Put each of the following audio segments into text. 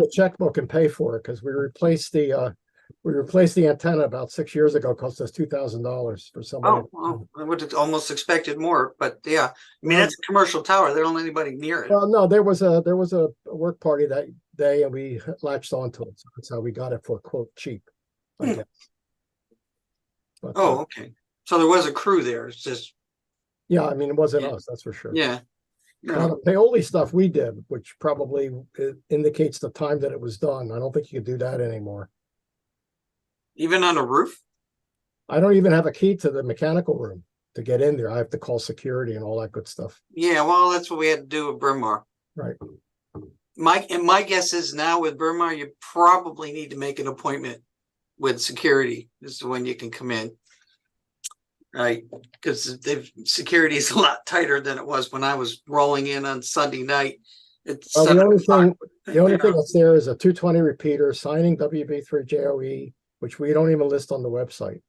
open the checkbook and pay for it because we replaced the antenna about 6 years ago. Cost us $2,000 for somebody. Oh, well, I would have almost expected more, but yeah, I mean, that's a commercial tower. There don't anybody near it. Well, no, there was a work party that day, and we latched onto it. So that's how we got it for quote cheap, I guess. But, Oh, okay. So there was a crew there. It's just yeah, I mean, it wasn't us, that's for sure. yeah. Now, the paoli stuff we did, which probably indicates the time that it was done. I don't think you could do that anymore. Even on a roof? I don't even have a key to the mechanical room to get in there. I have to call security and all that good stuff. Yeah, well, that's what we had to do with Bryn Mawr. Right. My guess is now with Bryn Mawr, you probably need to make an appointment with security. This is when you can come in. Right, because security is a lot tighter than it was when I was rolling in on Sunday night. It's the only thing that's there is a 220 repeater signing WB3JOE, which we don't even list on the website.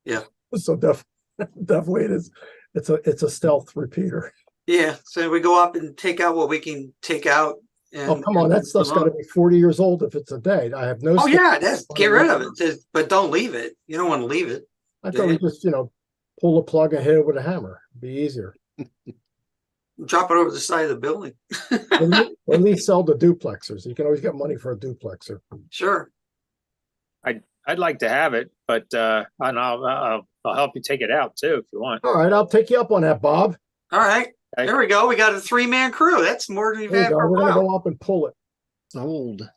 Yeah. So definitely it is. It's a stealth repeater. Yeah. So we go up and take out what we can take out. And, oh, come on. That stuff's got to be 40 years old if it's a day. I have no. Oh, yeah. Get rid of it. But don't leave it. You don't want to leave it. I thought we just, pull the plug and hit it with a hammer. It'd be easier. Drop it over the side of the building. At least sell the duplexers. You can always get money for a duplexer. Sure. I'd like to have it, but and I'll help you take it out too if you want. All right, I'll take you up on that, Bob. All right, there we go. We got a 3-man crew. That's more than you've had for a while. We're gonna go up and pull it. It's old.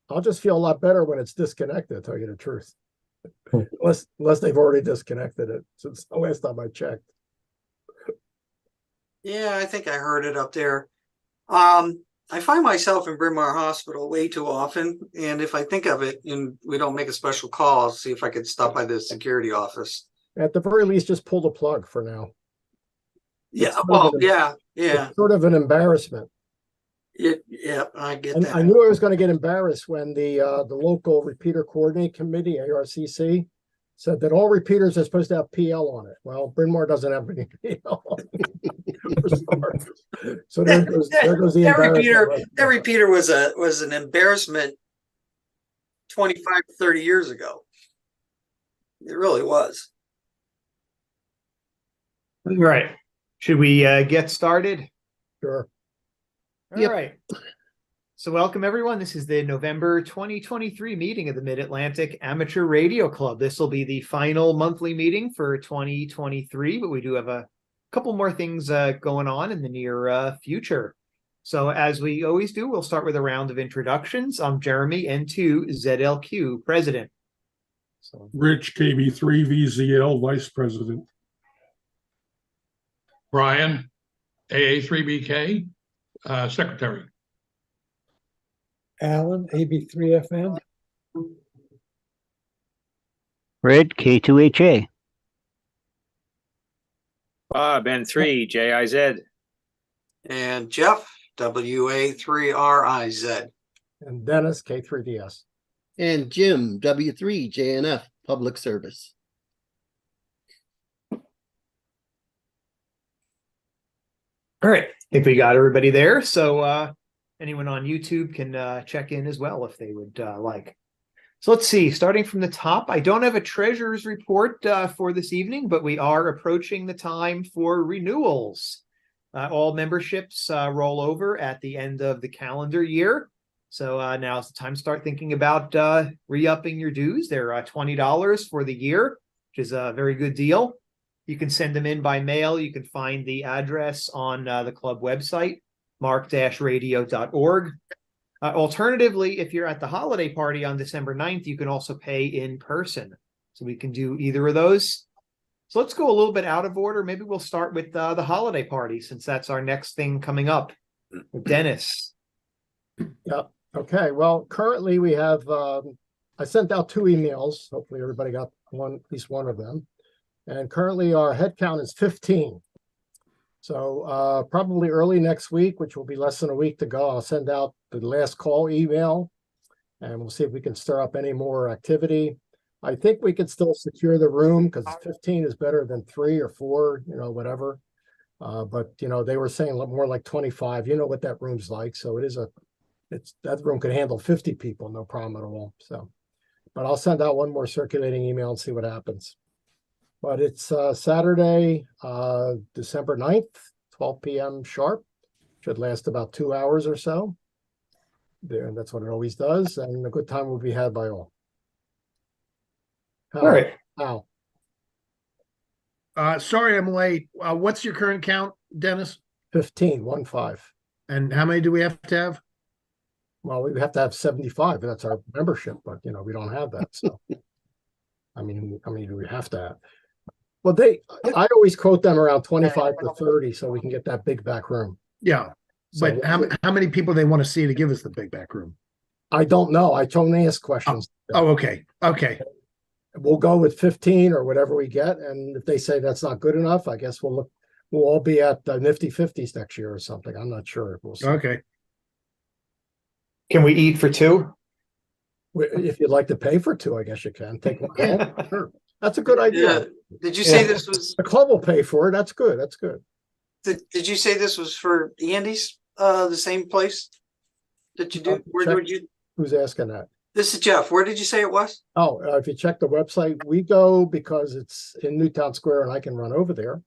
I'll just feel a lot better when it's disconnected, to tell you the truth. Unless they've already disconnected it since the last time I checked. Yeah, I think I heard it up there. I find myself in Bryn Mawr Hospital way too often, and if I think of it and we don't make a special call, I'll see if I could stop by the security office. At the very least, just pull the plug for now. Yeah, well, yeah. It's sort of an embarrassment. Yeah, I get that. I knew I was going to get embarrassed when the local repeater coordinate committee, ARCC, said that all repeaters are supposed to have PL on it. Well, Bryn Mawr doesn't have any PL on it. So there goes the embarrassment. That repeater was an embarrassment 25, 30 years ago. It really was. All right. Should we get started? Sure. All right. So welcome, everyone. This is the November 2023 meeting of the Mid-Atlantic Amateur Radio Club. This will be the final monthly meeting for 2023, but we do have a couple more things going on in the near future. So as we always do, we'll start with a round of introductions. I'm Jeremy, N2 ZLQ President. So Rich, KB3VZL Vice President. Brian, AA3BK Secretary. Alan, AB3FM. Red, K2HA. Bob, N3 JIZ. And Jeff, WA3RIZ. And Dennis, K3DS. And Jim, W3JNF Public Service. All right. I think we got everybody there. So anyone on YouTube can check in as well if they would like. So let's see, starting from the top, I don't have a treasurer's report for this evening, but we are approaching the time for renewals. All memberships roll over at the end of the calendar year. So now's the time to start thinking about re-upping your dues. They're $20 for the year, which is a very good deal. You can send them in by mail. You can find the address on the club website, marc-radio.org. Alternatively, if you're at the holiday party on December 9th, you can also pay in person. So we can do either of those. So let's go a little bit out of order. Maybe we'll start with the holiday party since that's our next thing coming up. Dennis. Yeah. Okay. Well, currently we have, I sent out 2 emails. Hopefully everybody got at least one of them. And currently our head count is 15. So probably early next week, which will be less than a week to go, I'll send out the last call email and we'll see if we can stir up any more activity. I think we could still secure the room because 15 is better than 3 or 4, whatever. But, they were saying more like 25. You know what that room's like. So it is a that room could handle 50 people, no problem at all. So, but I'll send out one more circulating email and see what happens. But it's Saturday, December 9th, 12 p.m. sharp. Should last about 2 hours or so. There, and that's what it always does. And a good time will be had by all. All right. Wow. Sorry, I'm late. What's your current count, Dennis? 15, 1-5. And how many do we have to have? Well, we have to have 75. That's our membership, but we don't have that. So, I mean, how many do we have to have? Well, I always quote them around 25 to 30 so we can get that big back room. Yeah. So But how many people they want to see to give us the big back room? I don't know. I told them to ask questions. Oh, okay. Okay. We'll go with 15 or whatever we get. And if they say that's not good enough, I guess we'll all be at Nifty 50s next year or something. I'm not sure. We'll see. Okay. Can we eat for two? If you'd like to pay for two, I guess you can take one home. Sure. That's a good idea. Yeah. Did you say this was? The club will pay for it. That's good. That's good. Did you say this was for Andy's? The same place that you do? Where would you? Who's asking that? This is Jeff. Where did you say it was? Oh, if you check the website, we go because it's in Newtown Square and I can run over there.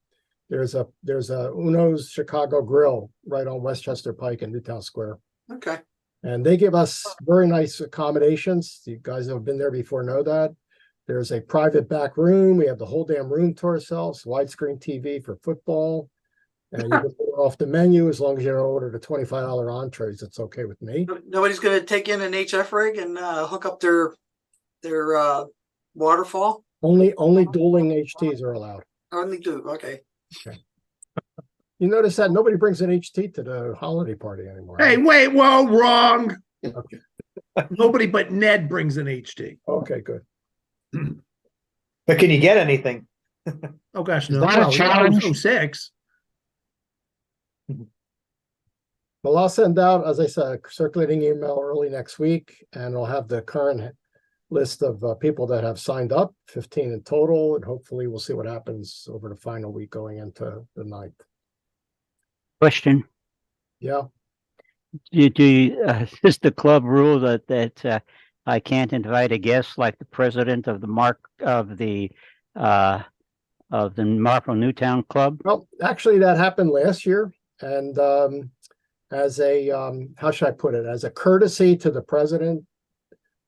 There's a Uno's Chicago Grill right on Westchester Pike in Newtown Square. Okay. And they give us very nice accommodations. You guys who have been there before know that. There's a private back room. We have the whole damn room to ourselves, widescreen TV for football. And you can order off the menu as long as you don't order the $25 entrees. It's okay with me. Nobody's going to take in an HF rig and hook up their waterfall? Only dueling HTs are allowed. Only do. Okay. You notice that nobody brings an HT to the holiday party anymore. Hey, wait, whoa, wrong. Okay. Nobody but Ned brings an HT. Okay, good. But can you get anything? Oh gosh, no. that a challenge? 06. Well, I'll send out, as I said, a circulating email early next week, and I'll have the current list of people that have signed up, 15 in total, and hopefully we'll see what happens over the final week going into the 9th. Question. Yeah. Is the club rule that I can't invite a guest like the president of the MARC of the MARC Newtown Club? Well, actually, that happened last year, and as a how should I put it? As a courtesy to the president.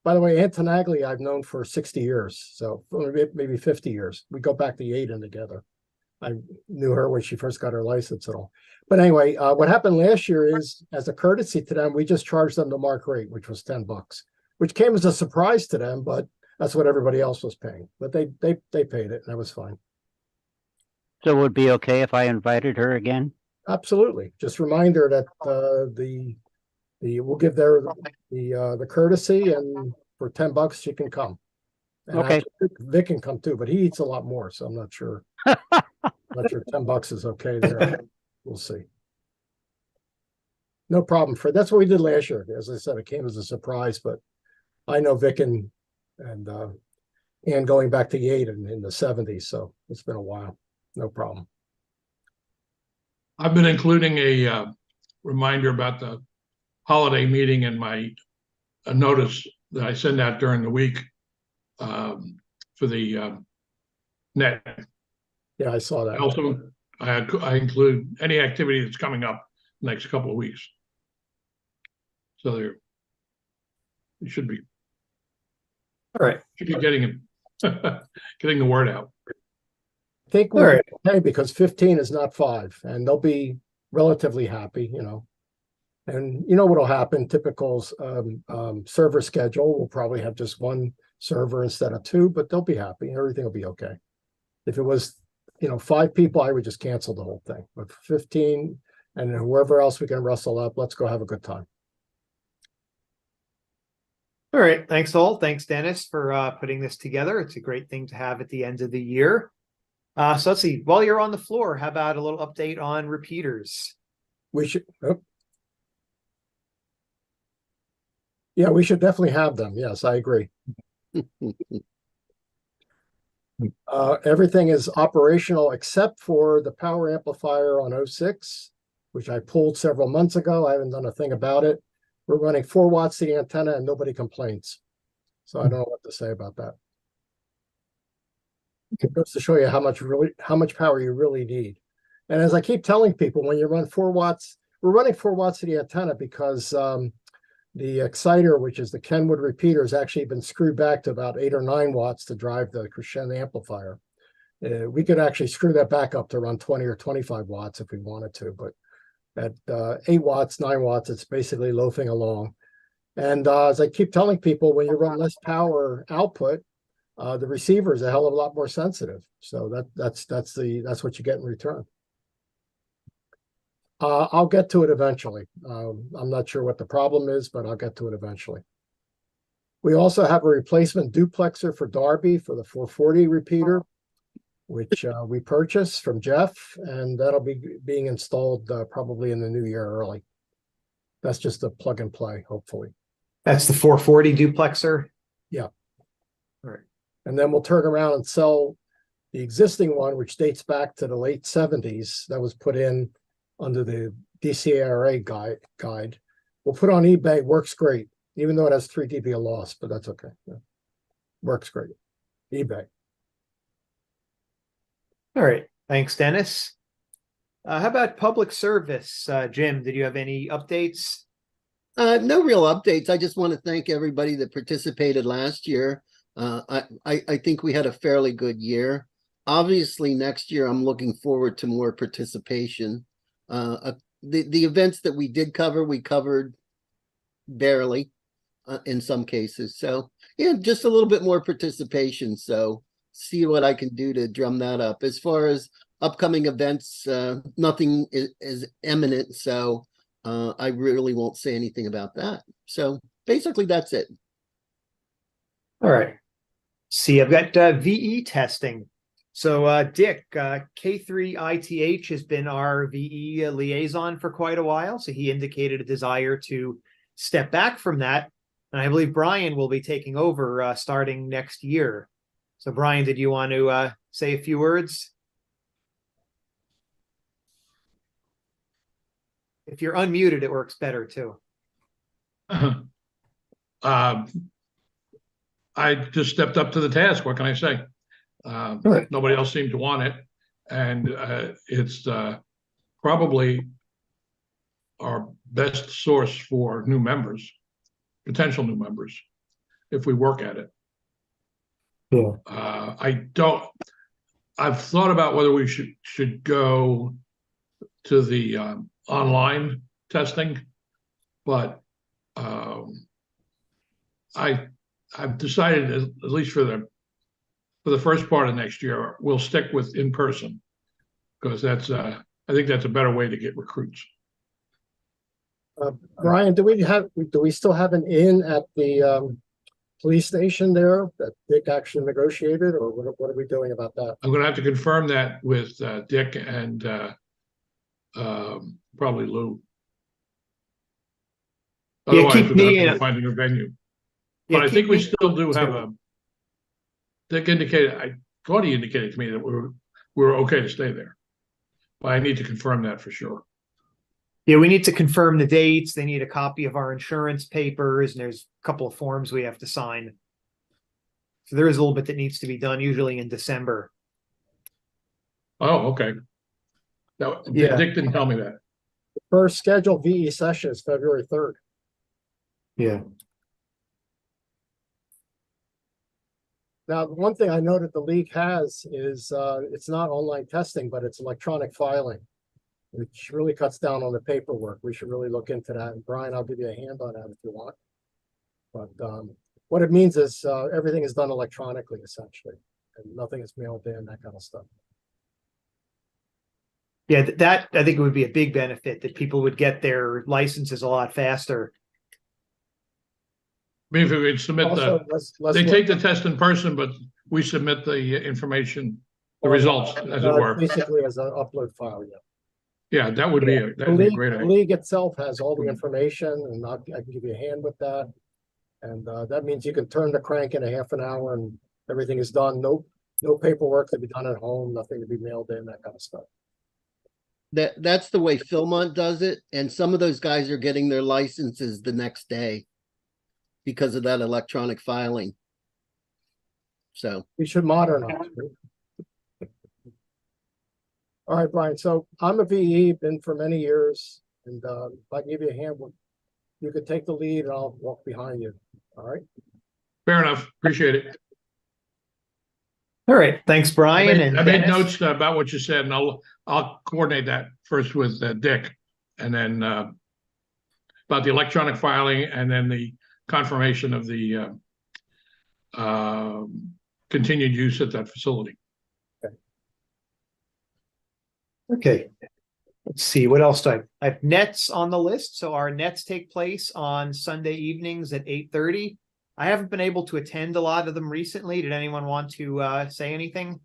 By the way, Aunt Tenaglia I've known for 60 years, so maybe 50 years. We go back to Yaden together. I knew her when she first got her license and all. But anyway, what happened last year is, as a courtesy to them, we just charged them the MARC rate, which was $10, which came as a surprise to them, but that's what everybody else was paying. But they paid it, and that was fine. So it would be okay if I invited her again? Absolutely. Just remind her that we'll give the courtesy, and for $10 she can come. And Okay. actually, Vic can come too, but he eats a lot more, so I'm not sure. Not sure $10 is okay there. We'll see. No problem. That's what we did last year. As I said, it came as a surprise, but I know Vic and going back to Yaden in the 70s, so it's been a while. No problem. I've been including a reminder about the holiday meeting in my notice that I send out during the week for the net. Yeah, I saw that. Also, I include any activity that's coming up next couple of weeks. So there, you should be All right. getting getting the word out. I think All we're right. okay because 15 is not 5, and they'll be relatively happy, And you know what'll happen? Typical server schedule will probably have just one server instead of 2, but they'll be happy. Everything will be okay. If it was, 5 people, I would just cancel the whole thing. But 15 and whoever else we can rustle up, let's go have a good time. All right. Thanks all. Thanks, Dennis, for putting this together. It's a great thing to have at the end of the year. So let's see. While you're on the floor, how about a little update on repeaters? We should. Yeah, we should definitely have them. Yes, I agree. Everything is operational except for the power amplifier on 06, which I pulled several months ago. I haven't done a thing about it. we're running 4 watts to the antenna and nobody complains. So I don't know what to say about that. It goes to show you how much power you really need. And as I keep telling people, when you run 4 watts, we're running 4 watts to the antenna because the exciter, which is the Kenwood repeater, has actually been screwed back to about 8 or 9 watts to drive the crescendo amplifier. We could actually screw that back up to run 20 or 25 watts if we wanted to, but at 8 watts, 9 watts, it's basically loafing along. And as I keep telling people, when you run less power output, the receiver is a hell of a lot more sensitive. So that's what you get in return. I'll get to it eventually. I'm not sure what the problem is, but I'll get to it eventually. We also have a replacement duplexer for Darby for the 440 repeater, which we purchased from Jeff, and that'll be being installed probably in the new year early. That's just a plug and play, hopefully. That's the 440 duplexer? Yeah. All right. And then we'll turn around and sell the existing one, which dates back to the late 70s. That was put in under the DCARA guide. We'll put on eBay. Works great, even though it has 3 dB of loss, but that's okay. Yeah. Works great. eBay. All right. Thanks, Dennis. How about public service? Jim, did you have any updates? No real updates. I just want to thank everybody that participated last year. I think we had a fairly good year. Obviously, next year I'm looking forward to more participation. The events that we did cover, we covered barely in some cases. So yeah, just a little bit more participation. So see what I can do to drum that up. As far as upcoming events, nothing is imminent. So I really won't say anything about that. So basically that's it. All right. See, I've got VE testing. So Dick, K3ITH has been our VE liaison for quite a while. So he indicated a desire to step back from that. And I believe Brian will be taking over starting next year. So Brian, did you want to say a few words? If you're unmuted, it works better too. I just stepped up to the task. What can I say? Nobody else seemed to want it. And it's probably our best source for new members, potential new members, if we work at it. Yeah. I've thought about whether we should go to the online testing, but I've decided, at least for the first part of next year, we'll stick with in person, because that's I think that's a better way to get recruits. Brian, do we still have an in at the police station there that Dick actually negotiated, or what are we doing about that? I'm going to have to confirm that with Dick and probably Lou. Otherwise, keep we're going to me have to find a new venue. But I think we still do have a. Dick indicated, I thought he indicated to me that we were okay to stay there, but I need to confirm that for sure. Yeah, we need to confirm the dates. They need a copy of our insurance papers, and there's a couple of forms we have to sign. So there is a little bit that needs to be done, usually in December. Oh, okay. Now, Yeah. Dick didn't tell me that. The first scheduled VE session is February 3rd. Yeah. Now, one thing I noted the league has is it's not online testing, but it's electronic filing, which really cuts down on the paperwork. We should really look into that. And Brian, I'll give you a hand on that if you want. But what it means is everything is done electronically, essentially, and nothing is mailed in, that kind of stuff. Yeah, that I think would be a big benefit, that people would get their licenses a lot faster. I mean, if we could submit Also, they take the test in person, but we submit the information, the results, as it were. Basically as an upload file, yeah. Yeah, that would be a The league, great the idea. league itself has all the information, and I can give you a hand with that. And that means you can turn the crank in a half an hour and everything is done. No paperwork to be done at home, nothing to be mailed in, that kind of stuff. That's the way Philmont does it, and some of those guys are getting their licenses the next day because of that electronic filing. So We should modernize. All right, Brian. So I'm a VE, been for many years, and if I can give you a hand, you could take the lead and I'll walk behind you. All right. Fair enough. Appreciate it. All right, thanks, Brian. I And made Dennis. notes about what you said, and I'll coordinate that first with Dick, and then about the electronic filing, and then the confirmation of the continued use at that facility. Okay. Let's see, what else do I have nets on the list. So our nets take place on Sunday evenings at 8:30. I haven't been able to attend a lot of them recently. Did anyone want to say anything?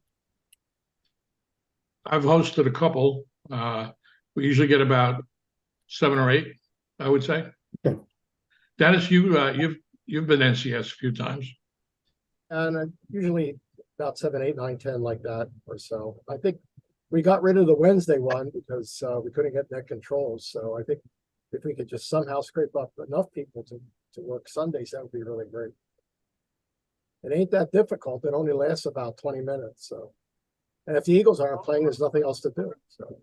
I've hosted a couple. We usually get about 7 or 8, I would say. Okay. Dennis, you've been NCS a few times. And usually about 7, 8, 9, 10 like that or so. I think we got rid of the Wednesday one because we couldn't get net controls. So I think if we could just somehow scrape up enough people to work Sundays, that would be really great. It ain't that difficult. It only lasts about 20 minutes. So, and if the Eagles aren't playing, there's nothing else to do. So,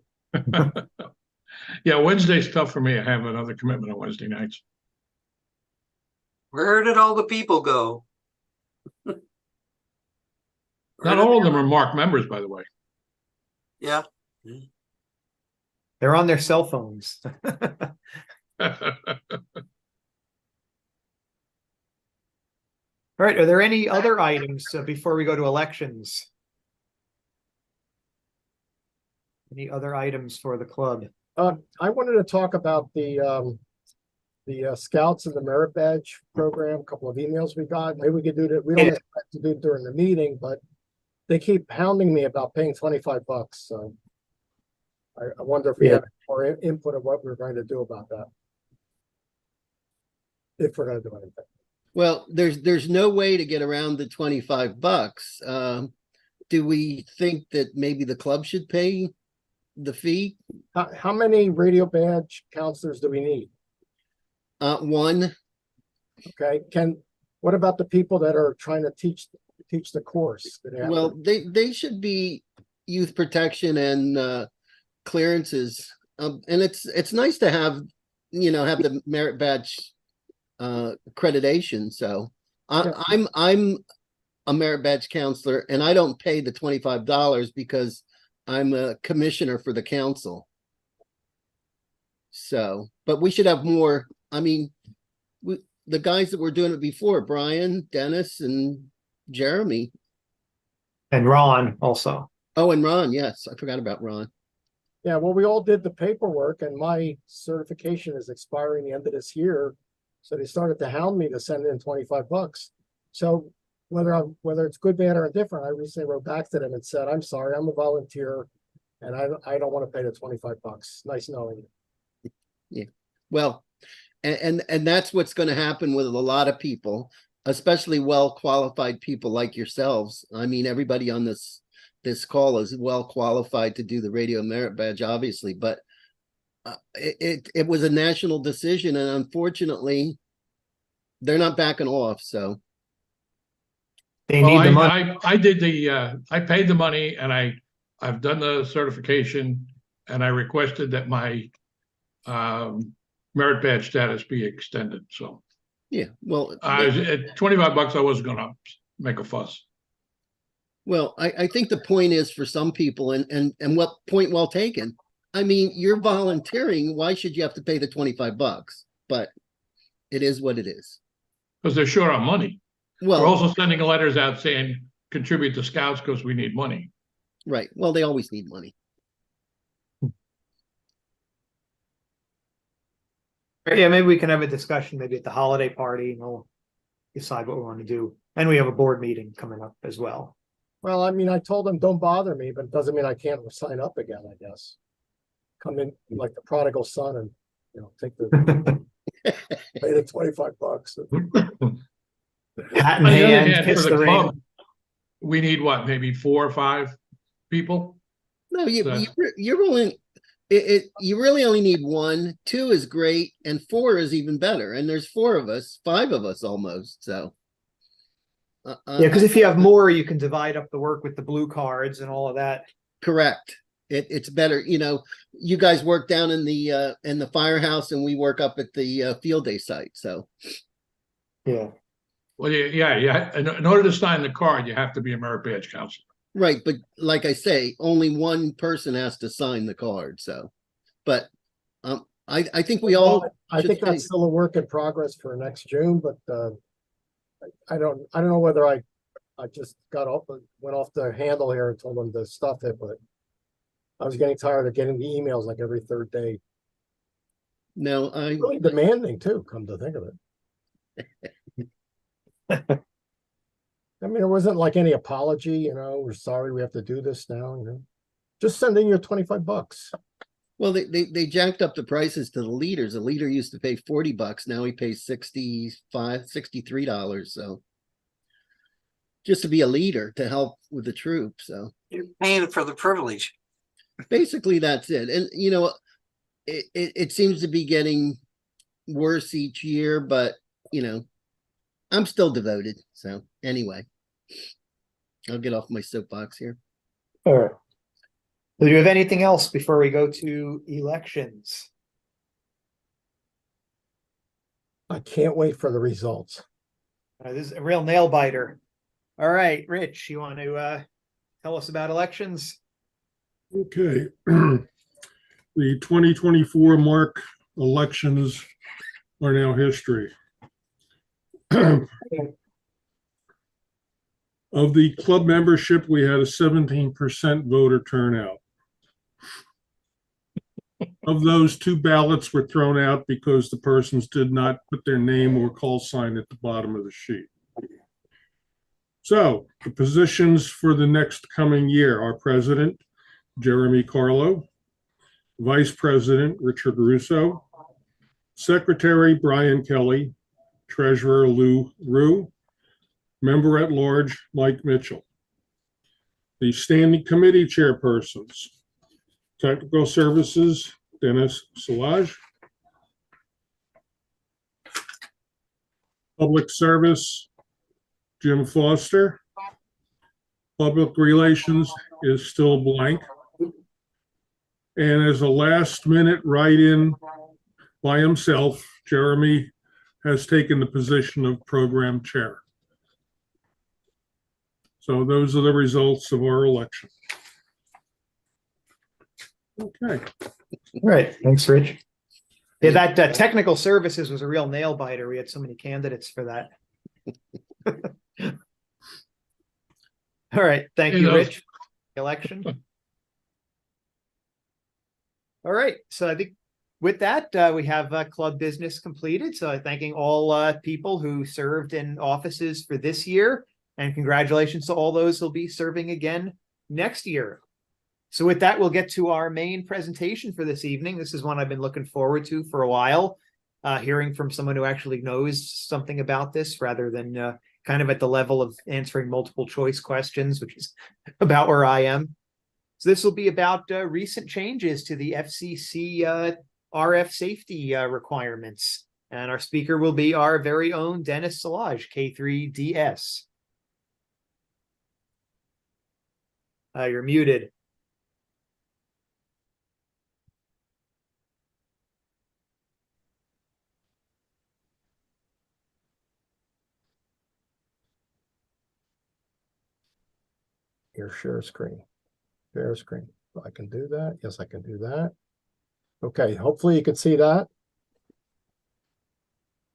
Yeah, Wednesday's tough for me. I have another commitment on Wednesday nights. Where did all the people go? Not all of them are MARC members, by the way. Yeah. They're on their cell phones. All right, are there any other items before we go to elections? Any other items for the club? I wanted to talk about the Scouts and the Merit Badge program. A couple of emails we got. Maybe we could do that. We don't have to do it during the meeting, but they keep hounding me about paying $25. So I wonder if we have more input of what we're going to do about that. If we're going to do anything. well, there's no way to get around the $25. Do we think that maybe the club should pay the fee? How many radio badge counselors do we need? One. Okay, what about the people that are trying to teach the course? Do they have Well, to- they should be youth protection and clearances. And it's nice to have the merit badge accreditation. So I'm a merit badge counselor, and I don't pay the $25 because I'm a commissioner for the council. So, but we should have more. I mean, the guys that were doing it before, Brian, Dennis, and Jeremy. And Ron also. Oh, and Ron, yes, I forgot about Ron. Yeah, well, we all did the paperwork and my certification is expiring the end of this year. So they started to hound me to send in $25. So whether it's good, bad, or indifferent, I recently wrote back to them and said, I'm sorry, I'm a volunteer and I don't want to pay the $25. Nice knowing you. Yeah. Well, and that's what's going to happen with a lot of people, especially well-qualified people like yourselves. I mean, everybody on this call is well qualified to do the radio merit badge, obviously, but it was a national decision, and unfortunately, they're not backing off. So they need the money. I did I paid the money, and I've done the certification, and I requested that my merit badge status be extended. So yeah, well, at $25, I wasn't going to make a fuss. Well, I think the point is for some people, and what point well taken. I mean, you're volunteering. Why should you have to pay the $25? But it is what it is. Because they're short on money. Well, we're also sending letters out saying contribute to Scouts because we need money. Right. Well, they always need money. Yeah, maybe we can have a discussion maybe at the holiday party and we'll decide what we want to do. And we have a board meeting coming up as well. Well, I mean, I told them don't bother me, but it doesn't mean I can't sign up again, I guess. Come in like the prodigal son and, take the pay the $25. Hat in On the other hand, hand, kiss for the the ring. club, we need what, maybe 4 or 5 people? No, So- you're only You really only need one. Two is great, and four is even better. And there's four of us, five of us almost. So Yeah, because if you have more, you can divide up the work with the blue cards and all of that. correct. It's better. You know, you guys work down in the firehouse, and we work up at the field day site. So Yeah. Well, yeah. In order to sign the card, you have to be a merit badge counselor. right, but like I say, only one person has to sign the card. So, but I think we all. I think should that's still a work in progress for next June, but I don't know whether I just went off the handle here and told them to stuff it, but I was getting tired of getting the emails like every third day. No, Really demanding too, come to think of it. I mean, there wasn't like any apology, you know, we're sorry we have to do this now, you know. Just send in your $25. well, they jacked up the prices to the leaders. A leader used to pay $40. Now he pays $63. So just to be a leader to help with the troops. So You're paying for the privilege. basically that's it. And you know, it seems to be getting worse each year, but you know, I'm still devoted. So anyway, I'll get off my soapbox here. All right. Do you have anything else before we go to elections? I can't wait for the results. This is a real nail biter. All right, Rich, you want to tell us about elections? Okay. The 2024 MARC elections are now history. Of the club membership, we had a 17% voter turnout. Of those, 2 ballots were thrown out because the persons did not put their name or call sign at the bottom of the sheet. So the positions for the next coming year are President Jeremy Carlo, Vice President Richard Russo, Secretary Brian Kelly, Treasurer Lou Rue, Member at Large Mike Mitchell. The Standing Committee Chairpersons, Technical Services Dennis Silage, Public Service Jim Foster, Public Relations is still blank. And as a last-minute write-in by himself, Jeremy has taken the position of Program Chair. So those are the results of our election. Okay. All right, thanks, Rich. Yeah, that technical services was a real nail biter. We had so many candidates for that. All right, thank you, Rich. Election. All right, so I think with that, we have club business completed. So thanking all people who served in offices for this year, and congratulations to all those who'll be serving again next year. So with that, we'll get to our main presentation for this evening. This is one I've been looking forward to for a while, hearing from someone who actually knows something about this rather than kind of at the level of answering multiple choice questions, which is about where I am. So this will be about recent changes to the FCC RF safety requirements. And our speaker will be our very own Dennis Silage, K3DS. You're muted. Here, share screen. Share screen. I can do that. Yes, I can do that. Okay, hopefully you can see that.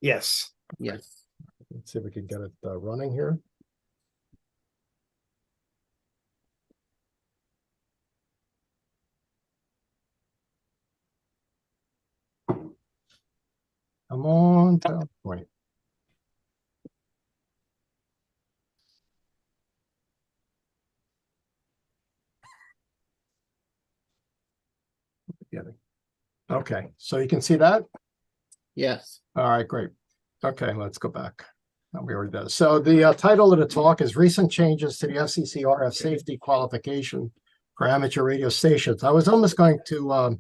Yes. Yes. Let's see if we can get it running here. Come on, PowerPoint. Okay, so you can see that? Yes. All right, great. Okay, let's go back. We already did. So the title of the talk is Recent Changes to the FCC RF Safety Qualification for Amateur Radio Stations. I was almost going to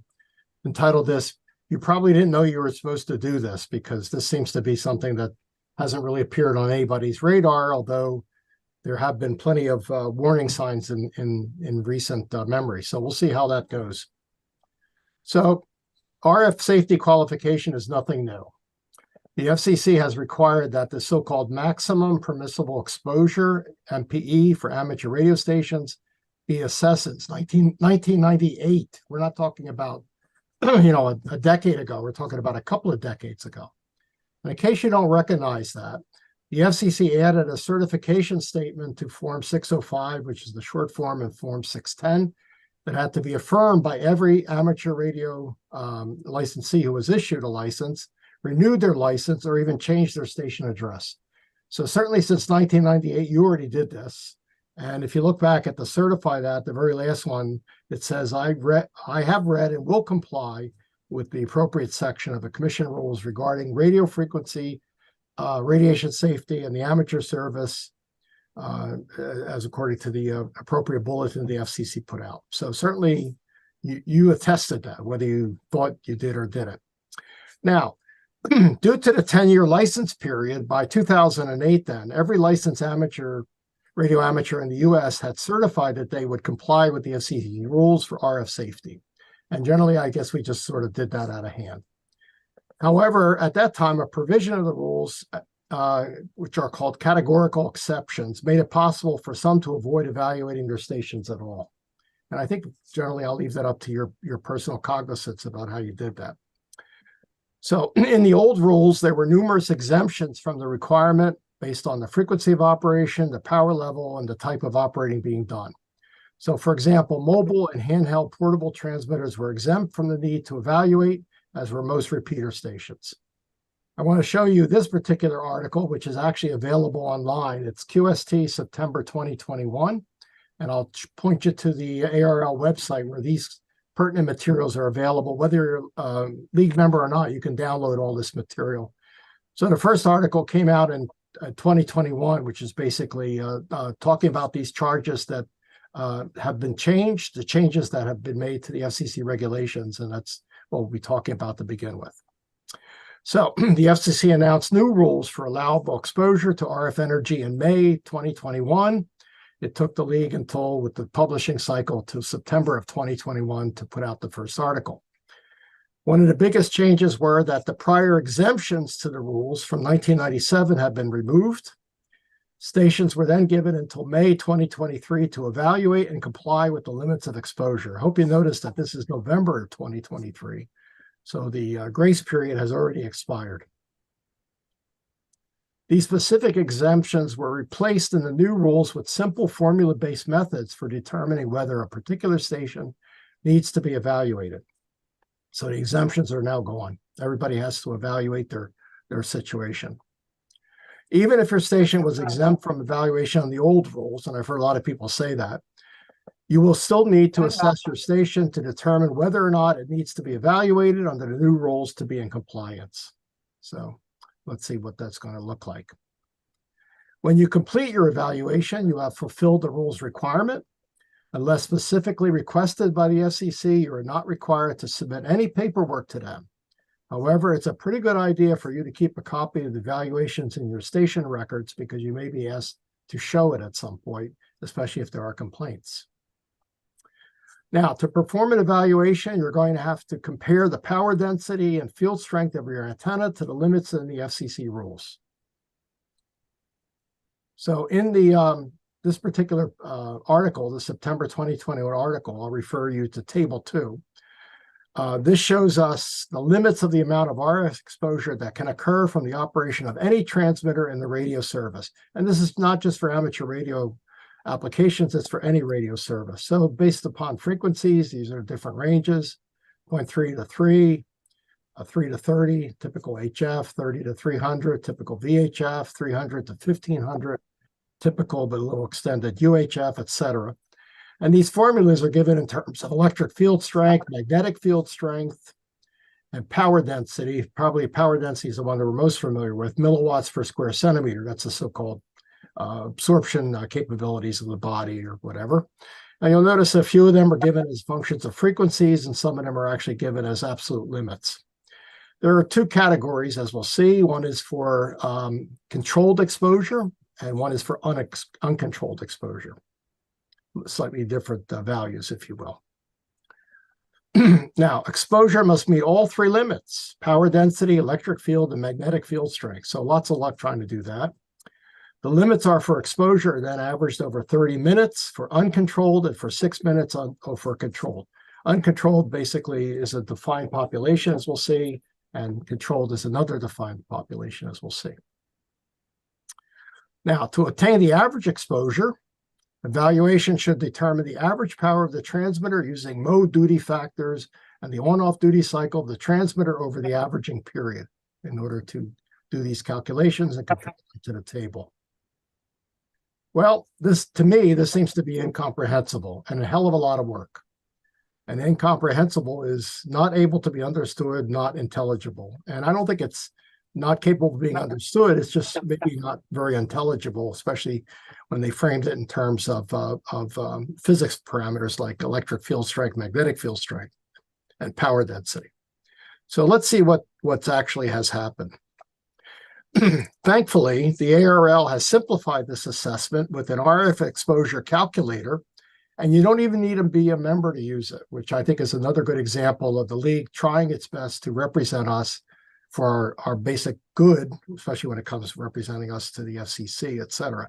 entitled this, "You probably didn't know you were supposed to do this," because this seems to be something that hasn't really appeared on anybody's radar, although there have been plenty of warning signs in recent memory. So we'll see how that goes. So RF safety qualification is nothing new. The FCC has required that the so-called maximum permissible exposure, MPE, for amateur radio stations be assessed since 1998. We're not talking about a decade ago. We're talking about a couple of decades ago. And in case you don't recognize that, the FCC added a certification statement to Form 605, which is the short form, and Form 610, that had to be affirmed by every amateur radio licensee who was issued a license, renewed their license, or even changed their station address. So certainly since 1998, you already did this. And if you look back at the certify that, the very last one, it says, I have read and will comply with the appropriate section of the commission rules regarding radio frequency, radiation safety, and the amateur service, as according to the appropriate bulletin the FCC put out. So certainly you attested that, whether you thought you did or didn't. Now, due to the 10-year license period, by 2008 then, every licensed radio amateur in the U.S. had certified that they would comply with the FCC rules for RF safety. And generally, I guess we just sort of did that out of hand. However, at that time, a provision of the rules, which are called categorical exceptions, made it possible for some to avoid evaluating their stations at all. And I think generally I'll leave that up to your personal cognizance about how you did that. So in the old rules, there were numerous exemptions from the requirement based on the frequency of operation, the power level, and the type of operating being done. So for example, mobile and handheld portable transmitters were exempt from the need to evaluate, as were most repeater stations. I want to show you this particular article, which is actually available online. It's QST September 2021, and I'll point you to the ARL website where these pertinent materials are available. Whether you're a league member or not, you can download all this material. So the first article came out in 2021, which is basically talking about these charges that have been changed, the changes that have been made to the FCC regulations, and that's what we'll be talking about to begin with. So the FCC announced new rules for allowable exposure to RF energy in May 2021. It took the league until, with the publishing cycle, to September of 2021 to put out the first article. One of the biggest changes were that the prior exemptions to the rules from 1997 had been removed. Stations were then given until May 2023 to evaluate and comply with the limits of exposure. I hope you noticed that this is November of 2023. So the grace period has already expired. These specific exemptions were replaced in the new rules with simple formula-based methods for determining whether a particular station needs to be evaluated. So the exemptions are now gone. Everybody has to evaluate their situation. Even if your station was exempt from evaluation on the old rules, and I've heard a lot of people say that, you will still need to assess your station to determine whether or not it needs to be evaluated under the new rules to be in compliance. So let's see what that's going to look like. When you complete your evaluation, you have fulfilled the rules requirement. Unless specifically requested by the FCC, you are not required to submit any paperwork to them. However, it's a pretty good idea for you to keep a copy of the evaluations in your station records because you may be asked to show it at some point, especially if there are complaints. Now, to perform an evaluation, you're going to have to compare the power density and field strength of your antenna to the limits in the FCC rules. So in the this particular article, the September 2021 article, I'll refer you to Table 2. This shows us the limits of the amount of RF exposure that can occur from the operation of any transmitter in the radio service. And this is not just for amateur radio applications, it's for any radio service. So based upon frequencies, these are different ranges, 0.3 to 3, 3 to 30, typical HF, 30 to 300, typical VHF, 300 to 1500, typical but a little extended UHF, etc. And these formulas are given in terms of electric field strength, magnetic field strength, and power density. Probably power density is the one that we're most familiar with, milliwatts per square centimeter. That's the so-called absorption capabilities of the body or whatever. Now you'll notice a few of them are given as functions of frequencies, and some of them are actually given as absolute limits. There are two categories, as we'll see. One is for controlled exposure, and one is for uncontrolled exposure. Slightly different values, if you will. Now, exposure must meet all three limits: power density, electric field, and magnetic field strength. So lots of luck trying to do that. The limits are for exposure, then averaged over 30 minutes, for uncontrolled, and for 6 minutes for controlled. Uncontrolled basically is a defined population, as we'll see, and controlled is another defined population, as we'll see. Now, to attain the average exposure, evaluation should determine the average power of the transmitter using mode duty factors and the on-off duty cycle of the transmitter over the averaging period in order to do these calculations and compare them to the table. Well, to me, this seems to be incomprehensible and a hell of a lot of work. And incomprehensible is not able to be understood, not intelligible. And I don't think it's not capable of being understood. It's just maybe not very intelligible, especially when they framed it in terms of physics parameters like electric field strength, magnetic field strength, and power density. So let's see what's actually has happened. Thankfully, the ARL has simplified this assessment with an RF exposure calculator, and you don't even need to be a member to use it, which I think is another good example of the league trying its best to represent us for our basic good, especially when it comes to representing us to the FCC, et cetera.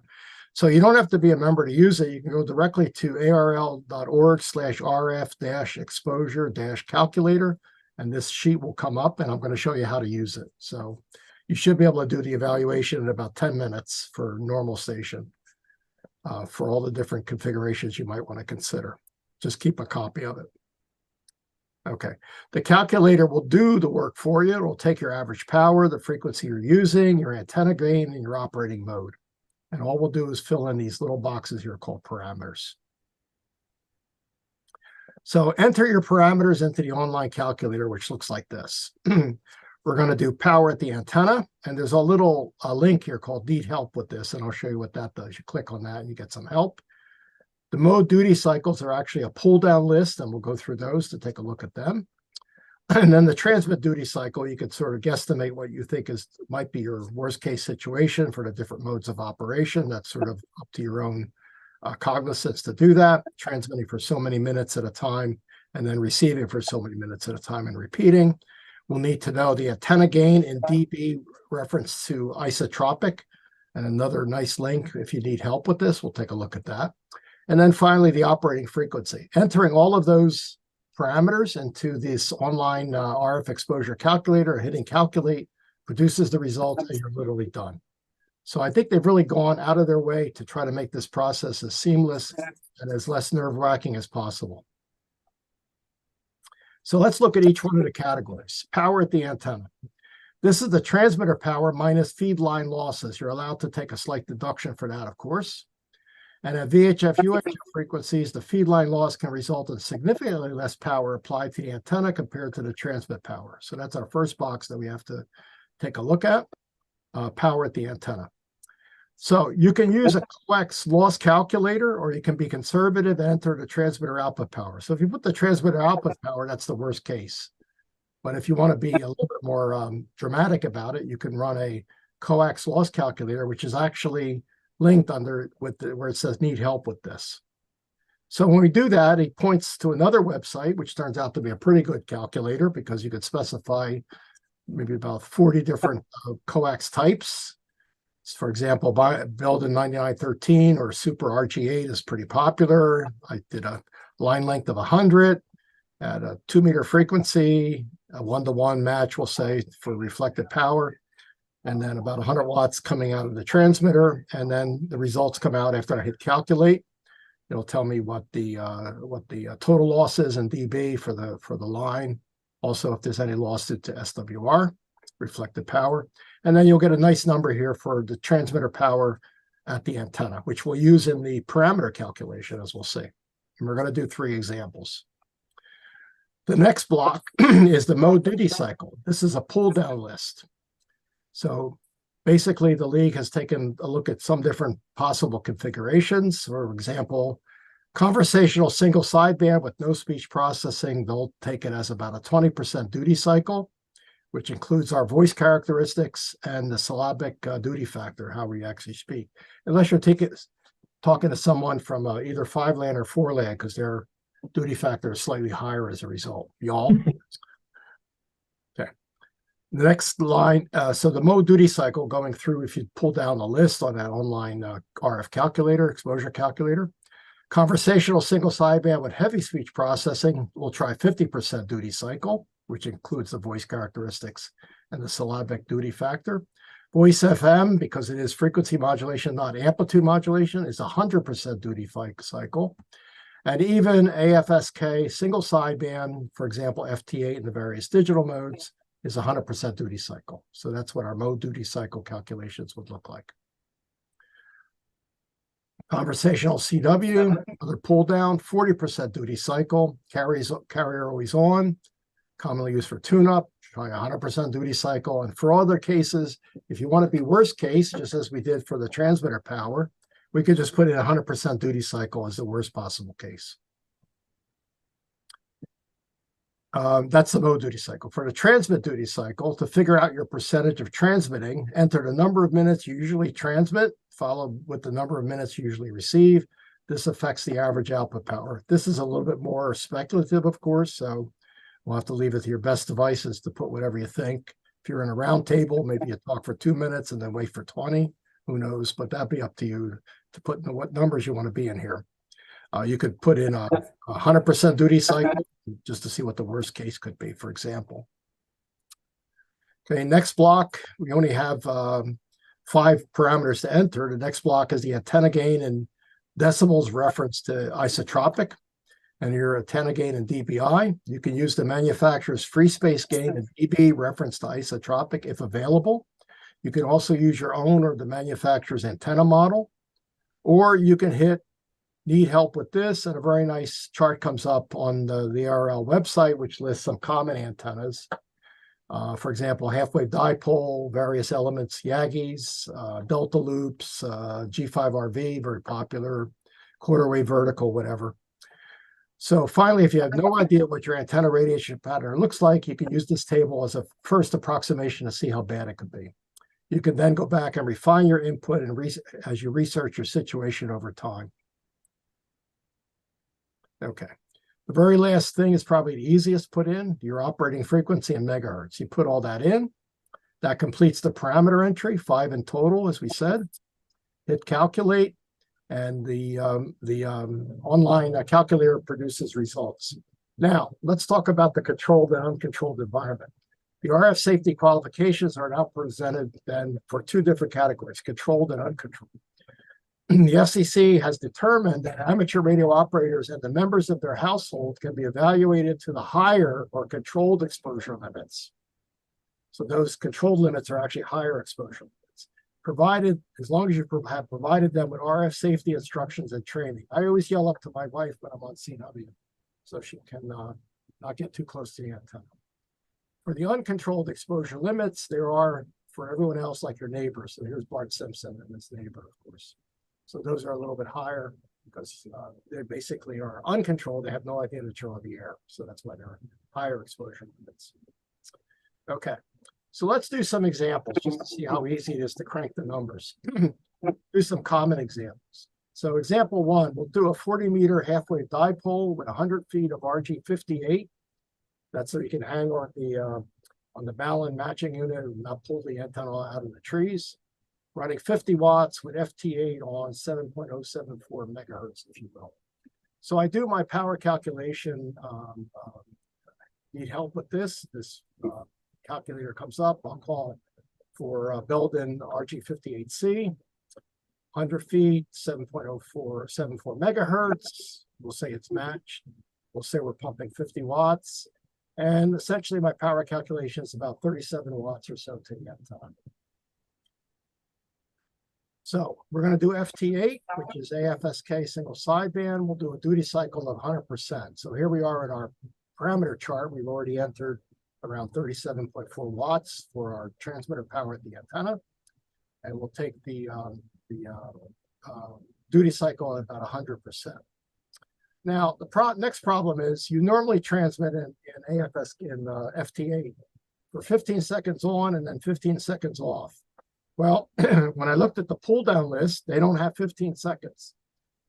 So you don't have to be a member to use it. You can go directly to arl.org/rf-exposure-calculator, and this sheet will come up, and I'm going to show you how to use it. So you should be able to do the evaluation in about 10 minutes for normal station for all the different configurations you might want to consider. Just keep a copy of it. Okay, the calculator will do the work for you. It will take your average power, the frequency you're using, your antenna gain, and your operating mode. And all we'll do is fill in these little boxes here called parameters. So enter your parameters into the online calculator, which looks like this. We're going to do power at the antenna, and there's a little link here called Need Help with this, and I'll show you what that does. You click on that and you get some help. The mode duty cycles are actually a pull-down list, and we'll go through those to take a look at them. And then the transmit duty cycle, you could sort of guesstimate what you think might be your worst-case situation for the different modes of operation. That's sort of up to your own cognizance to do that, transmitting for so many minutes at a time, and then receiving for so many minutes at a time and repeating. We'll need to know the antenna gain in dB reference to isotropic, and another nice link if you need help with this. We'll take a look at that. And then finally, the operating frequency. Entering all of those parameters into this online RF exposure calculator, hitting calculate, produces the results, and you're literally done. So I think they've really gone out of their way to try to make this process as seamless and as less nerve-wracking as possible. So let's look at each one of the categories. Power at the antenna. This is the transmitter power minus feed line losses. You're allowed to take a slight deduction for that, of course. And at VHF, UHF frequencies, the feed line loss can result in significantly less power applied to the antenna compared to the transmit power. So that's our first box that we have to take a look at, power at the antenna. So you can use a coax loss calculator, or you can be conservative and enter the transmitter output power. So if you put the transmitter output power, that's the worst case. But if you want to be a little bit more dramatic about it, you can run a coax loss calculator, which is actually linked under where it says need help with this. So when we do that, it points to another website, which turns out to be a pretty good calculator because you could specify maybe about 40 different coax types. For example, Belden 9913 or Super RG8 is pretty popular. I did a line length of 100 at a 2-meter frequency, a 1-to-1 match, we'll say, for reflected power, and then about 100 watts coming out of the transmitter. And then the results come out after I hit calculate. It'll tell me what the total loss is in dB for the line. Also, if there's any loss due to SWR, reflected power. And then you'll get a nice number here for the transmitter power at the antenna, which we'll use in the parameter calculation, as we'll see. And we're going to do 3 examples. The next block is the mode duty cycle. This is a pull-down list. So basically, the league has taken a look at some different possible configurations. For example, Conversational single sideband with no speech processing, they'll take it as about a 20% duty cycle, which includes our voice characteristics and the syllabic duty factor, how we actually speak. Unless you're talking to someone from either 5-land or 4-land, because their duty factor is slightly higher as a result. Y'all. Okay. The next line, so the mode duty cycle going through, if you pull down the list on that online RF calculator, exposure calculator, conversational single sideband with heavy speech processing, we'll try 50% duty cycle, which includes the voice characteristics and the syllabic duty factor. Voice FM, because it is frequency modulation, not amplitude modulation, is 100% duty cycle. And even AFSK single sideband, for example, FT8 in the various digital modes, is 100% duty cycle. So that's what our mode duty cycle calculations would look like. Conversational CW, another pull down, 40% duty cycle, carrier always on, commonly used for tune-up, try 100% duty cycle. And for other cases, if you want to be worst case, just as we did for the transmitter power, we could just put in 100% duty cycle as the worst possible case. That's the mode duty cycle. For the transmit duty cycle, to figure out your percentage of transmitting, enter the number of minutes you usually transmit, followed with the number of minutes you usually receive. This affects the average output power. This is a little bit more speculative, of course, so we'll have to leave it to your best devices to put whatever you think. If you're in a round table, maybe you talk for 2 minutes and then wait for 20. Who knows? But that'd be up to you to put in what numbers you want to be in here. You could put in a 100% duty cycle just to see what the worst case could be, for example. Okay, next block, we only have 5 parameters to enter. The next block is the antenna gain in decibels reference to isotropic, and your antenna gain in dBi. You can use the manufacturer's free space gain in dB reference to isotropic if available. You can also use your own or the manufacturer's antenna model, or you can hit need help with this, and a very nice chart comes up on the ARL website, which lists some common antennas. For example, half-wave dipole, various elements, Yagis, delta loops, G5RV, very popular, quarter-wave vertical, whatever. So finally, if you have no idea what your antenna radiation pattern looks like, you can use this table as a first approximation to see how bad it could be. You can then go back and refine your input and as you research your situation over time. Okay. The very last thing is probably the easiest to put in, your operating frequency in megahertz. You put all that in. That completes the parameter entry, 5 in total, as we said. Hit calculate, and the online calculator produces results. Now, let's talk about the controlled and uncontrolled environment. The RF safety qualifications are now presented then for 2 different categories, controlled and uncontrolled. The FCC has determined that amateur radio operators and the members of their household can be evaluated to the higher or controlled exposure limits. So those controlled limits are actually higher exposure limits, provided as long as you have provided them with RF safety instructions and training. I always yell up to my wife when I'm on CW, so she can not get too close to the antenna. For the uncontrolled exposure limits, there are for everyone else like your neighbors. So here's Bart Simpson and his neighbor, of course. So those are a little bit higher because they basically are uncontrolled. They have no idea that you're on the air. So that's why they're higher exposure limits. Okay, so let's do some examples just to see how easy it is to crank the numbers. Do some common examples. So example 1, we'll do a 40-meter half-wave dipole with 100 feet of RG58. That's so you can hang on the Ballon matching unit and not pull the antenna out of the trees. Running 50 watts with FT8 on 7.074 megahertz, if you will. So I do my power calculation. Need help with this? This calculator comes up. I'll call for Belden RG58C. 100 feet, 7.0474 megahertz. We'll say it's matched. We'll say we're pumping 50 watts. And essentially my power calculation is about 37 watts or so to the antenna. So we're going to do FT8, which is AFSK single sideband. We'll do a duty cycle of 100%. So here we are in our parameter chart. We've already entered around 37.4 watts for our transmitter power at the antenna. And we'll take the duty cycle at about 100%. Now, the next problem is you normally transmit in FTA for 15 seconds on and then 15 seconds off. Well, when I looked at the pull down list, they don't have 15 seconds.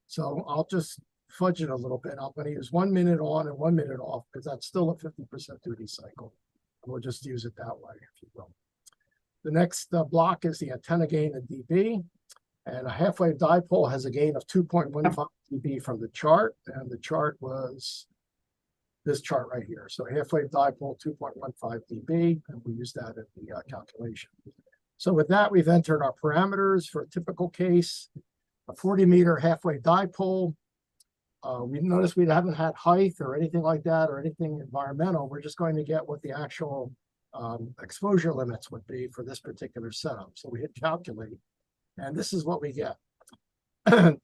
So I'll just fudge it a little bit. I'm going to use 1 minute on and 1 minute off because that's still a 50% duty cycle. We'll just use it that way, if you will. The next block is the antenna gain in dB. And a half-wave dipole has a gain of 2.15 dB from the chart. And the chart was this chart right here. So half-wave dipole, 2.15 dB. And we use that in the calculation. So with that, we've entered our parameters for a typical case. A 40-meter half-wave dipole. We notice we haven't had height or anything like that or anything environmental. We're just going to get what the actual exposure limits would be for this particular setup. So we hit calculate. And this is what we get.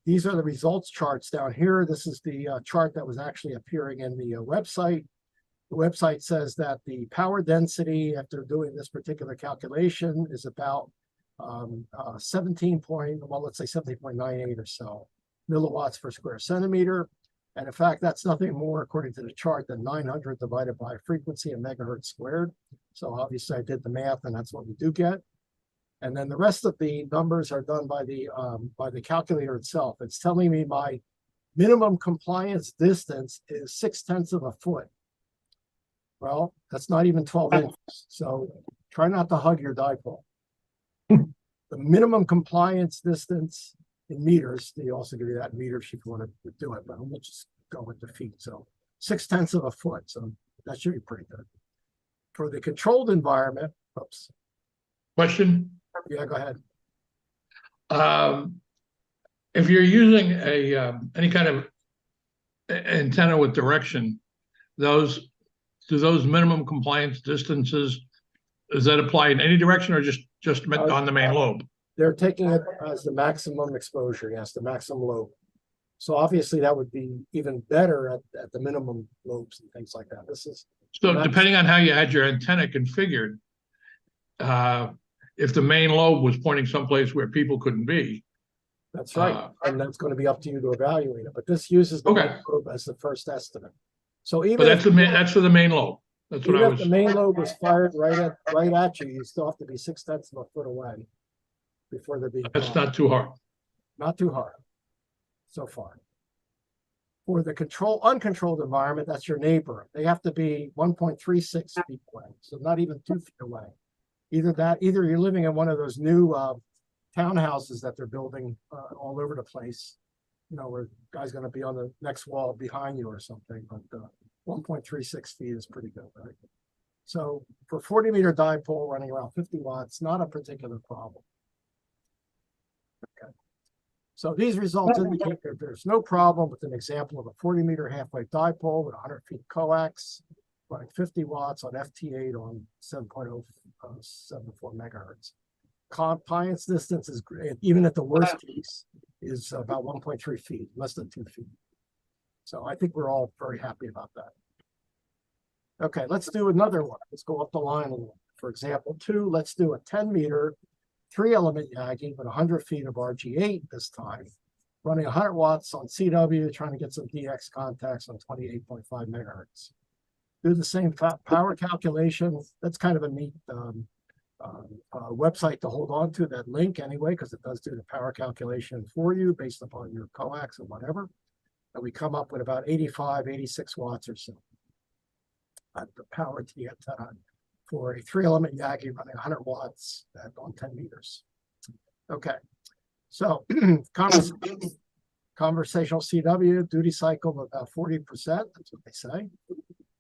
These are the results charts down here. This is the chart that was actually appearing in the website. The website says that the power density after doing this particular calculation is about 17.98 or so milliwatts per square centimeter. And in fact, that's nothing more, according to the chart, than 900 divided by frequency in megahertz squared. So obviously I did the math and that's what we do get. And then the rest of the numbers are done by the calculator itself. It's telling me my minimum compliance distance is 0.6 of a foot. Well, that's not even 12 inches. So try not to hug your dipole. The minimum compliance distance in meters, they also give you that in meters if you want to do it, but we'll just go with the feet. So 0.6 of a foot. So that should be pretty good. For the controlled environment, oops. Question? Yeah, go ahead. If you're using a any kind of antenna with direction, do those minimum compliance distances, does that apply in any direction or just on the main lobe? They're taking it as the maximum exposure, yes, the maximum lobe. So obviously that would be even better at the minimum lobes and things like that. This is so depending on how you had your antenna configured, if the main lobe was pointing someplace where people couldn't be. That's right. And that's going to be up to you to evaluate it. But this uses the main lobe as the first estimate. So even that's for the main lobe. That's what I was. If the main lobe was fired right at you, you still have to be 0.6 of a foot away before they're being. That's not too hard. Not too hard so far. For the uncontrolled environment, that's your neighbor. They have to be 1.36 feet away. So not even 2 feet away. Either you're living in one of those new townhouses that they're building all over the place, you know, where the guy's going to be on the next wall behind you or something. But 1.36 feet is pretty good, right? So for 40-meter dipole running around 50 watts, not a particular problem. Okay. So these results indicate that there's no problem with an example of a 40-meter half-wave dipole with 100 feet coax running 50 watts on FT8 on 7.074 megahertz. Compliance distance is great, even at the worst case, is about 1.3 feet, less than 2 feet. So I think we're all very happy about that. Okay, let's do another one. Let's go up the line a little. For example, 2, let's do a 10-meter 3-element Yagi with 100 feet of RG8 this time, running 100 watts on CW, trying to get some DX contacts on 28.5 megahertz. Do the same power calculation. That's kind of a neat website to hold on to, that link anyway, because it does do the power calculation for you based upon your coax or whatever. And we come up with about 85, 86 watts or so at the power to the antenna for a 3-element Yagi running 100 watts on 10 meters. Okay, so conversational CW duty cycle of about 40%. That's what they say.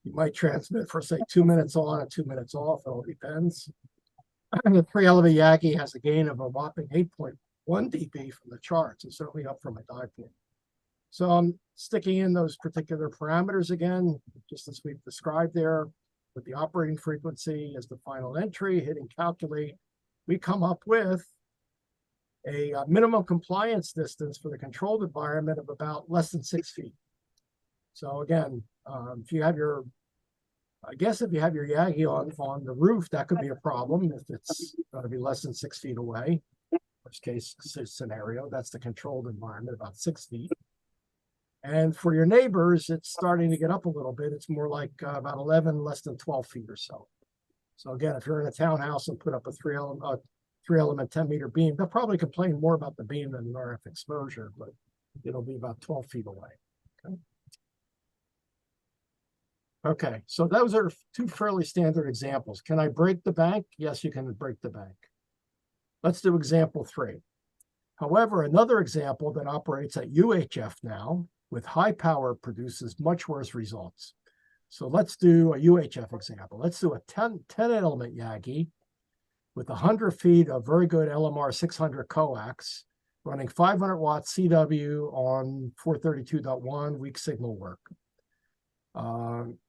You might transmit for, say, 2 minutes on and 2 minutes off. It all depends. The 3-element Yagi has a gain of a whopping 8.1 dB from the charts, and certainly up from a dipole. So I'm sticking in those particular parameters again, just as we've described there, with the operating frequency as the final entry, hitting calculate. We come up with a minimum compliance distance for the controlled environment of about less than 6 feet. So again, if you have your, I guess if you have your Yagi on the roof, that could be a problem if it's going to be less than 6 feet away. Worst case scenario, that's the controlled environment, about 6 feet. And for your neighbors, it's starting to get up a little bit. It's more like about 11, less than 12 feet or so. So again, if you're in a townhouse and put up a three element 10-meter beam, they'll probably complain more about the beam than the RF exposure, but it'll be about 12 feet away. Okay. Okay, so those are two fairly standard examples. Can I break the bank? Yes, you can break the bank. Let's do example 3. However, another example that operates at UHF now with high power produces much worse results. So let's do a UHF example. Let's do a 10 element Yagi with 100 feet of very good LMR 600 coax running 500 watts CW on 432.1 weak signal work.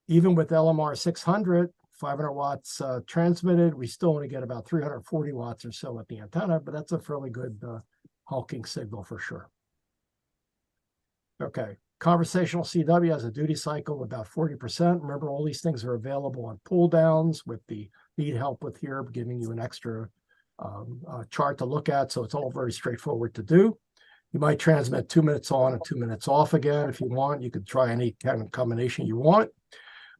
Even with LMR 600, 500 watts transmitted, we still only get about 340 watts or so at the antenna, but that's a fairly good hulking signal for sure. Okay, conversational CW has a duty cycle of about 40%. Remember, all these things are available on pull downs with the need help with here, giving you an extra chart to look at. So it's all very straightforward to do. You might transmit 2 minutes on and 2 minutes off again if you want. You could try any kind of combination you want.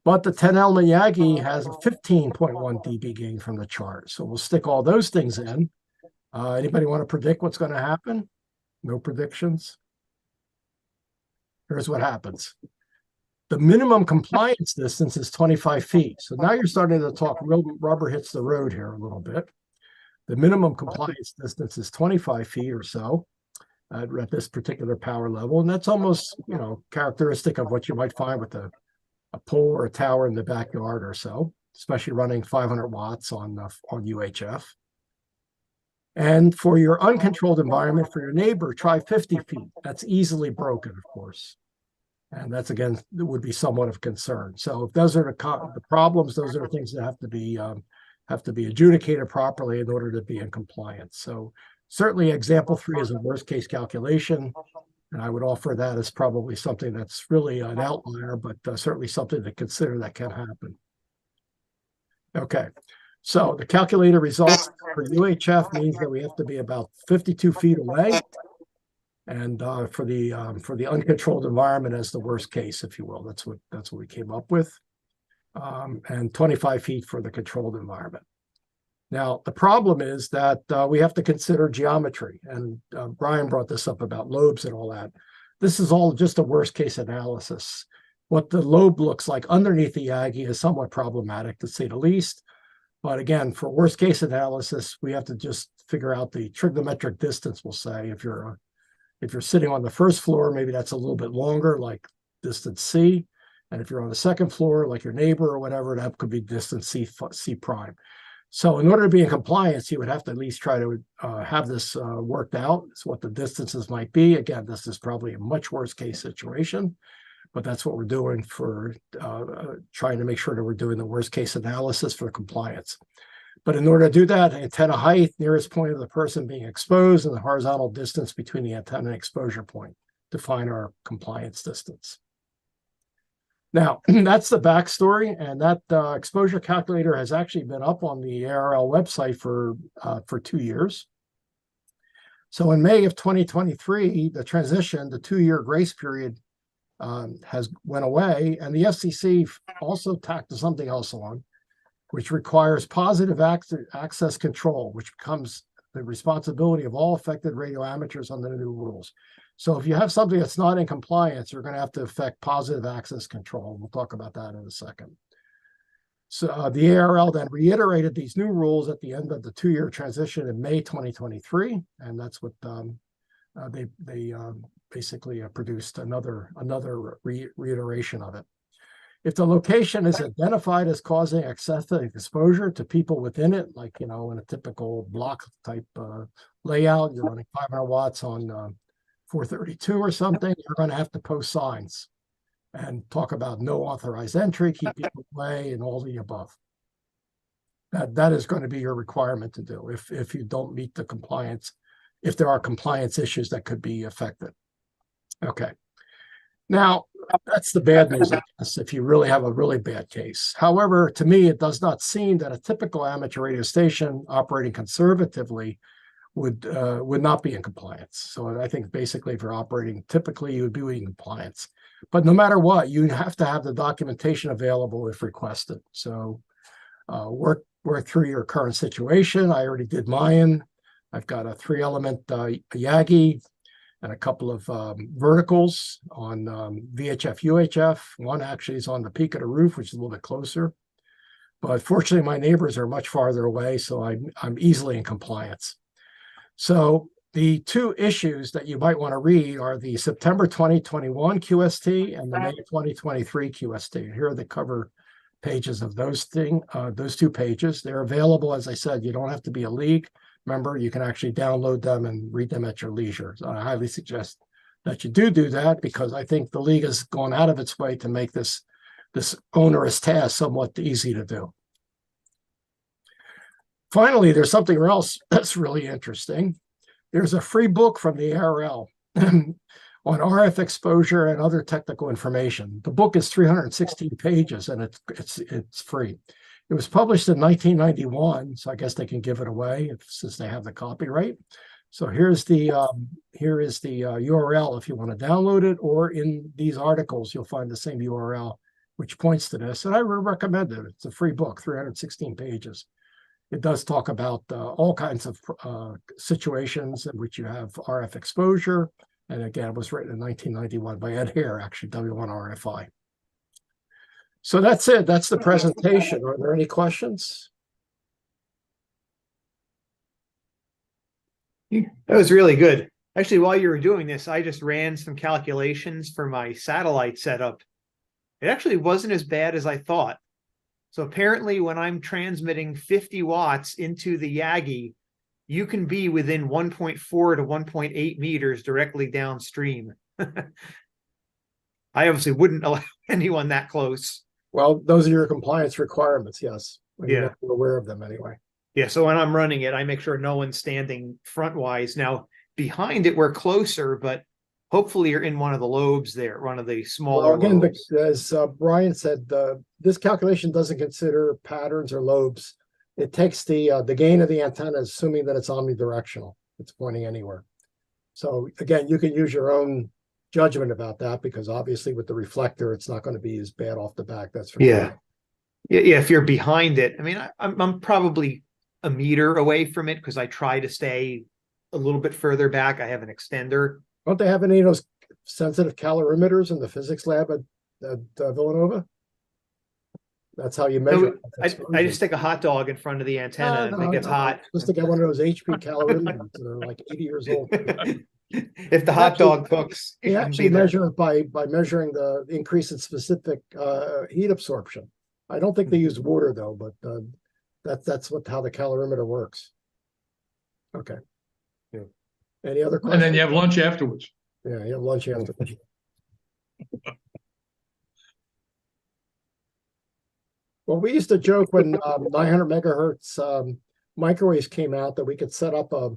But the 10 element Yagi has a 15.1 dB gain from the chart. So we'll stick all those things in. Anybody want to predict what's going to happen? No predictions. Here's what happens. The minimum compliance distance is 25 feet. So now you're starting to talk real rubber hits the road here a little bit. The minimum compliance distance is 25 feet or so at this particular power level. And that's almost, characteristic of what you might find with a pole or a tower in the backyard or so, especially running 500 watts on UHF. And for your uncontrolled environment, for your neighbor, try 50 feet. That's easily broken, of course. And that's, again, it would be somewhat of concern. So if those are the problems, those are things that have to be adjudicated properly in order to be in compliance. So certainly example 3 is a worst case calculation. And I would offer that as probably something that's really an outlier, but certainly something to consider that can happen. Okay, so the calculated results for UHF means that we have to be about 52 feet away. And for the uncontrolled environment as the worst case, if you will, that's what we came up with, and 25 feet for the controlled environment. Now the problem is that we have to consider geometry, and Brian brought this up about lobes and all that. This is all just a worst case analysis. What the lobe looks like underneath the Yagi is somewhat problematic, to say the least. But again, for worst case analysis, we have to just figure out the trigonometric distance. We'll say if you're sitting on the first floor, maybe that's a little bit longer, like distance C. And if you're on the second floor, like your neighbor or whatever, that could be distance C prime. So in order to be in compliance, you would have to at least try to have this worked out. It's what the distances might be. Again, this is probably a much worse case situation, but that's what we're doing for trying to make sure that we're doing the worst case analysis for compliance. But in order to do that, antenna height, nearest point of the person being exposed, and the horizontal distance between the antenna and exposure point, define our compliance distance. Now, that's the backstory, and that exposure calculator has actually been up on the ARL website for 2 years. So in May of 2023, the 2-year grace period went away, and the FCC also tacked something else on, which requires positive access control, which becomes the responsibility of all affected radio amateurs under the new rules. So if you have something that's not in compliance, you're going to have to affect positive access control. We'll talk about that in a second. So the ARL then reiterated these new rules at the end of the 2-year transition in May 2023, and that's what they basically produced another reiteration of it. If the location is identified as causing excessive exposure to people within it, like, in a typical block type layout, you're running 500 watts on 432 or something, you're going to have to post signs and talk about no authorized entry, keep people away, and all the above. That is going to be your requirement to do if you don't meet the compliance, if there are compliance issues that could be affected. Okay. Now, that's the bad news, I guess, if you really have a really bad case. However, to me, it does not seem that a typical amateur radio station operating conservatively would not be in compliance. So I think basically if you're operating, typically you would be in compliance. But no matter what, you have to have the documentation available if requested. So work through your current situation. I already did mine. I've got a 3-element Yagi and a couple of verticals on VHF, UHF. One actually is on the peak of the roof, which is a little bit closer. But fortunately, my neighbors are much farther away, so I'm easily in compliance. So the two issues that you might want to read are the September 2021 QST and the May 2023 QST. Here are the cover pages of those two pages. They're available, as I said. You don't have to be a league member. You can actually download them and read them at your leisure. So I highly suggest that you do that, because I think the league has gone out of its way to make this onerous task somewhat easy to do. Finally, there's something else that's really interesting. There's a free book from the ARL on RF exposure and other technical information. The book is 316 pages and it's free. It was published in 1991, so I guess they can give it away since they have the copyright. So here is the URL if you want to download it, or in these articles you'll find the same URL which points to this. And I would recommend it. It's a free book, 316 pages. It does talk about all kinds of situations in which you have RF exposure. And again, it was written in 1991 by Ed Hare, actually, W1RFI. So that's it. That's the presentation. Are there any questions? That was really good. Actually, while you were doing this, I just ran some calculations for my satellite setup. It actually wasn't as bad as I thought. So apparently when I'm transmitting 50 watts into the Yagi, you can be within 1.4 to 1.8 meters directly downstream. I obviously wouldn't allow anyone that close. Well, those are your compliance requirements, yes. Yeah. You're aware of them anyway. Yeah, so when I'm running it, I make sure no one's standing front-wise. Now, behind it, we're closer, but hopefully you're in one of the lobes there, one of the smaller Well, again, lobes. as Brian said, this calculation doesn't consider patterns or lobes. It takes the gain of the antenna, assuming that it's omnidirectional. It's pointing anywhere. So again, you can use your own judgment about that, because obviously with the reflector, it's not going to be as bad off the back. That's for Yeah. sure. Yeah, if you're behind it. I mean, I'm probably a meter away from it because I try to stay a little bit further back. I have an extender. Don't they have any of those sensitive calorimeters in the physics lab at Villanova? That's how you measure. I just stick a hot dog in front of the antenna and it gets hot. Just to get one of those HP calorimeters that are like 80 years old. If the hot dog cooks, You actually measure it by measuring the increase in specific heat absorption. I don't think they use water though, but that's how the calorimeter works. Okay. Yeah. Any other questions? And then you have lunch afterwards. Yeah, you have lunch after. Well, we used to joke when 900 megahertz microwaves came out that we could set up a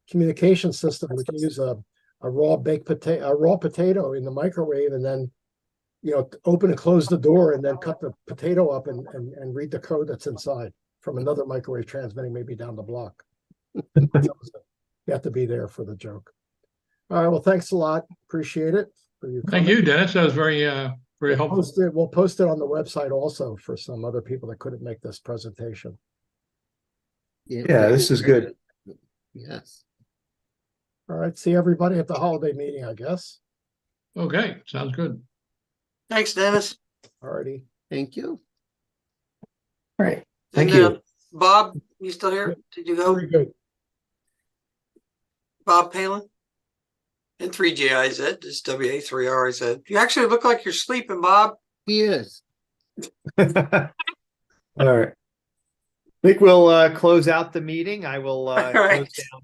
communication system. We can use a raw potato in the microwave, and then open and close the door, and then cut the potato up and read the code that's inside from another microwave transmitting maybe down the block. You have to be there for the joke. All right. Well, thanks a lot. Appreciate it. Thank you, Dennis. That was very helpful. We'll post it on the website also for some other people that couldn't make this presentation. Yeah, this is good. Yes. All right. See everybody at the holiday meeting, I guess. Okay, sounds good. Thanks, Dennis. All righty. Thank you. All right. Thank And, you. Bob, you still here? Did you go? Very good. Bob Palin? And 3GIZ, just WA3RIZ. You actually look like you're sleeping, Bob. He is. All right. I think we'll close out the meeting. I will All right. close down.